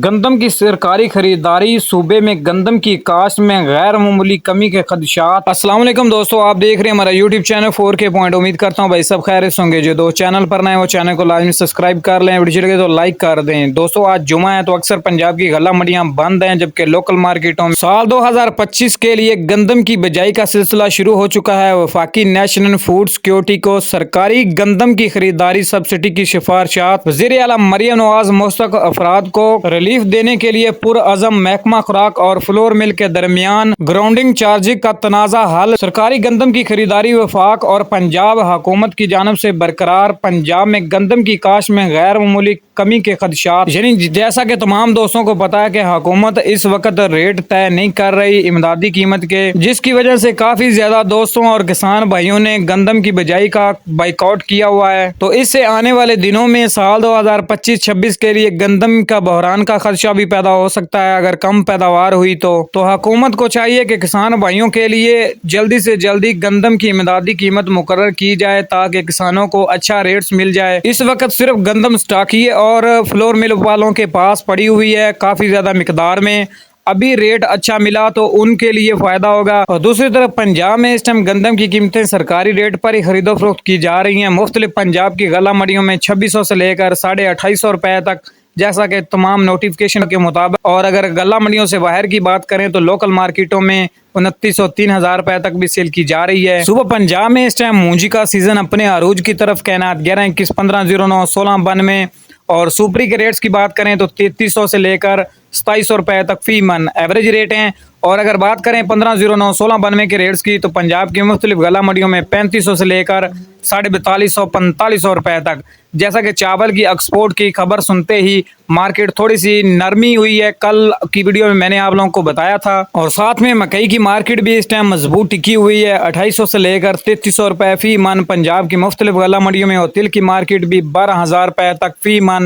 گندم کی سرکاری خریداری، صوبے میں گندم کی کاشت میں غیر معمولی کمی کے خدشات۔ السلام علیکم دوستو، آپ دیکھ رہے ہیں ہمارا یوٹیوب چینل 4K پوائنٹ۔ امید کرتا ہوں بھائی سب خیریت ہوں گے۔ جو دوست چینل پر نئے وہ چینل کو لازمی سبسکرائب کر لیں، ویڈیو لگے تو لائک کر دیں۔ دوستو آج جمعہ ہے تو اکثر پنجاب کی غلہ منڈیاں بند ہیں، جبکہ لوکل مارکیٹوں میں سال 2025 کے لیے گندم کی بجائی کا سلسلہ شروع ہو چکا ہے۔ وفاقی نیشنل فوڈ سیکورٹی کو سرکاری گندم کی خریداری سبسڈی کی سفارشات۔ وزیر اعلیٰ مریم نواز مستحق افراد کو ریلیف دینے کے لیے پرعزم، محکمہ خوراک اور فلور مل کے درمیان گراؤنڈنگ چارج کا تنازع حل۔ سرکاری گندم کی خریداری وفاق اور پنجاب حکومت کی جانب سے برقرار۔ پنجاب میں گندم کی کاشت میں غیر معمولی کمی کے خدشات۔ یعنی جیسا کہ تمام دوستوں کو پتا ہے کہ حکومت اس وقت ریٹ طے نہیں کر رہی امدادی قیمت کے، جس کی وجہ سے کافی زیادہ دوستوں اور کسان بھائیوں نے گندم کی بجائی کا بائیکاٹ کیا ہوا ہے۔ تو اس سے آنے والے دنوں میں سال 2025-26 کے لیے گندم کا بحران کا خدشہ بھی پیدا ہو سکتا ہے اگر کم پیداوار ہوئی تو حکومت کو چاہیے کہ کسان بھائیوں کے لیے جلدی سے جلدی گندم کی امدادی قیمت مقرر کی جائے تاکہ کسانوں کو اچھا ریٹس مل جائے۔ اس وقت صرف گندم اسٹاکی اور فلور مل والوں کے پاس پڑی ہوئی ہے کافی زیادہ مقدار میں، ابھی ریٹ اچھا ملا تو ان کے لیے فائدہ ہوگا۔ اور دوسری طرف پنجاب میں اس ٹائم گندم کی قیمتیں سرکاری ریٹ پر ہی خرید و فروخت کی جا رہی ہیں۔ مختلف پنجاب کی غلہ منڈیوں میں 2600 سے لے کر 2850 روپے تک، جیسا کہ تمام نوٹیفکیشن کے مطابق۔ اور اگر غلہ منڈیوں سے باہر کی بات کریں تو لوکل مارکیٹوں میں 2900-3000 روپے تک بھی سیل کی جا رہی ہے۔ صوبہ پنجاب میں اس ٹائم مونجی کا سیزن اپنے عروج کی طرف، کائنات 11-21-15-09-16 اور سوپری کے ریٹس کی بات کریں تو 3300 سے لے کر 2700 روپے تک فی من ایوریج ریٹ ہیں۔ اور اگر بات کریں 15-09-16 کے ریٹس کی تو پنجاب کی مختلف غلہ منڈیوں میں 3500 سے لے کر 4250-4500 روپے تک۔ جیسا کہ چاول کی ایکسپورٹ کی خبر سنتے ہی مارکیٹ تھوڑی سی نرمی ہوئی ہے، کل کی ویڈیو میں میں نے آپ لوگوں کو بتایا تھا۔ اور ساتھ میں مکئی کی مارکیٹ بھی اس ٹائم مضبوط ٹکی ہوئی ہے، 2800 سے لے کر 3300 روپے فی من پنجاب کی مختلف غلہ منڈیوں میں، اور تل کی مارکیٹ بھی 12000 روپے تک فی من